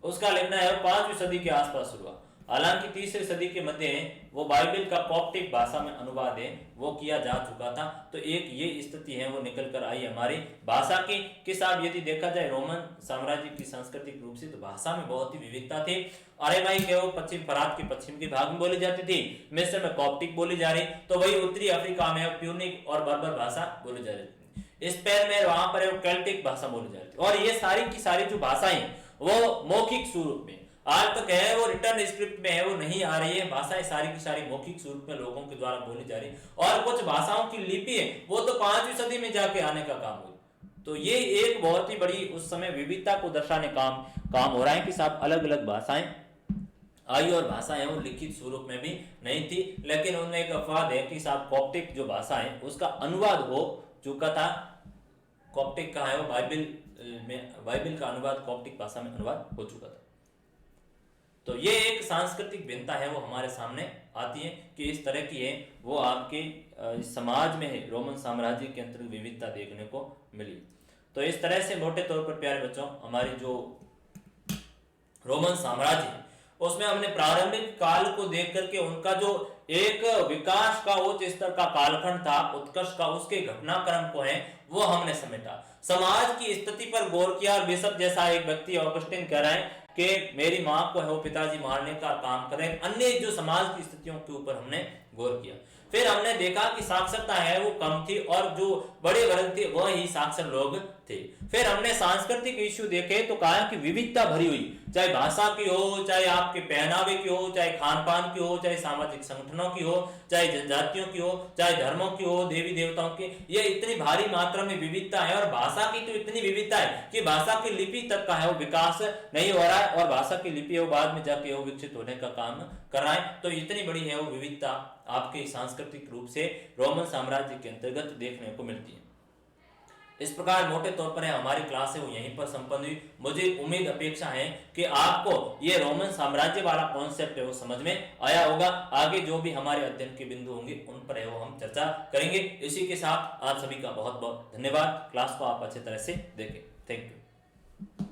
उसका लिखना है 5वीं सदी के आसपास शुरू हुआ। हालांकि 3री सदी के मध्य वो बाइबल का कॉप्टिक भाषा में अनुवाद है वो किया जा चुका था। तो एक ये स्थिति है वो निकल कर आई हमारी भाषा की कि साहब यदि देखा जाए रोमन साम्राज्य की सांस्कृतिक रूप से तो भाषा में बहुत ही विविधता थी। अरेमाइक है वो पश्चिम फरात के पश्चिम के भाग में बोली जाती थी, मिस्र में कॉप्टिक बोली जा रही, तो वही उत्तरी अफ्रीका में प्यूनिक और बर्बर भाषा बोली जा रही थी, स्पेन में वहां पर केल्टिक भाषा बोली जा रही थी। और ये सारी की सारी जो भाषाएं वो मौखिक स्वरूप में आज तक है वो रिटर्न स्क्रिप्ट में है वो नहीं आ रही है, भाषाएं सारी की सारी मौखिक स्वरूप में लोगों के द्वारा बोली जा रही है। और कुछ भाषाओं की लिपि है वो तो 5वीं सदी में जाके आने का काम हुई। तो ये एक बहुत ही बड़ी उस समय विविधता को दर्शाने काम हो रहा है कि साहब अलग अलग भाषाएं आई और भाषाएं वो लिखित स्वरूप में भी नहीं थी, लेकिन उनमें एक अफवाद है कि साहब कॉप्टिक जो भाषा है उसका अनुवाद हो चुका था। कॉप्टिक का है वो बाइबल का अनुवाद कॉप्टिक भाषा में अनुवाद हो चुका था। तो ये एक सांस्कृतिक भिन्नता है वो हमारे सामने आती है कि इस तरह की है वो आपके समाज में है रोमन साम्राज्य के अंतर्गत विविधता देखने को मिली। तो इस तरह से मोटे तौर पर प्यारे बच्चों हमारी जो रोमन साम्राज्य है उसमें हमने प्रारंभिक काल को देख करके उनका जो एक विकास का उच्च स्तर का कालखंड था, उत्कर्ष का, उसके घटनाक्रम को है वो हमने समेटा। समाज की स्थिति पर गौर किया और बिशप जैसा एक व्यक्ति ऑगस्टिन कह रहा है कि मेरी मां को है वो पिताजी मारने का काम कर रहे हैं। अन्य जो समाज की स्थितियों के ऊपर हमने गौर किया। फिर हमने देखा कि साक्षरता है वो कम थी और जो बड़े वर्ग थे वह ही साक्षर लोग थे। फिर हमने सांस्कृतिक इश्यू देखे तो कहा कि विविधता भरी हुई, चाहे भाषा की हो, चाहे आपके पहनावे की हो, चाहे खान पान की हो, चाहे सामाजिक संगठनों की हो, चाहे जनजातियों की हो, चाहे धर्मों की हो, देवी देवताओं की, ये इतनी भारी मात्रा में विविधता है। और भाषा की तो इतनी विविधता है कि भाषा की लिपि तक का है वो विकास नहीं हो रहा है और भाषा की लिपि वो बाद में जाके वो विकसित होने का काम कर रहा है। तो इतनी बड़ी है वो विविधता आपके सांस्कृतिक रूप से रोमन साम्राज्य के अंतर्गत देखने को मिलती है। इस प्रकार मोटे तौर पर हमारी क्लास है वो यहीं पर संपन्न हुई। मुझे उम्मीद अपेक्षा है कि आपको ये रोमन साम्राज्य वाला कॉन्सेप्ट है वो समझ में आया होगा। आगे जो भी हमारे अध्ययन के बिंदु होंगे उन पर है वो हम चर्चा करेंगे। इसी के साथ आप सभी का बहुत बहुत धन्यवाद। क्लास को आप अच्छी तरह से देखें। Thank you.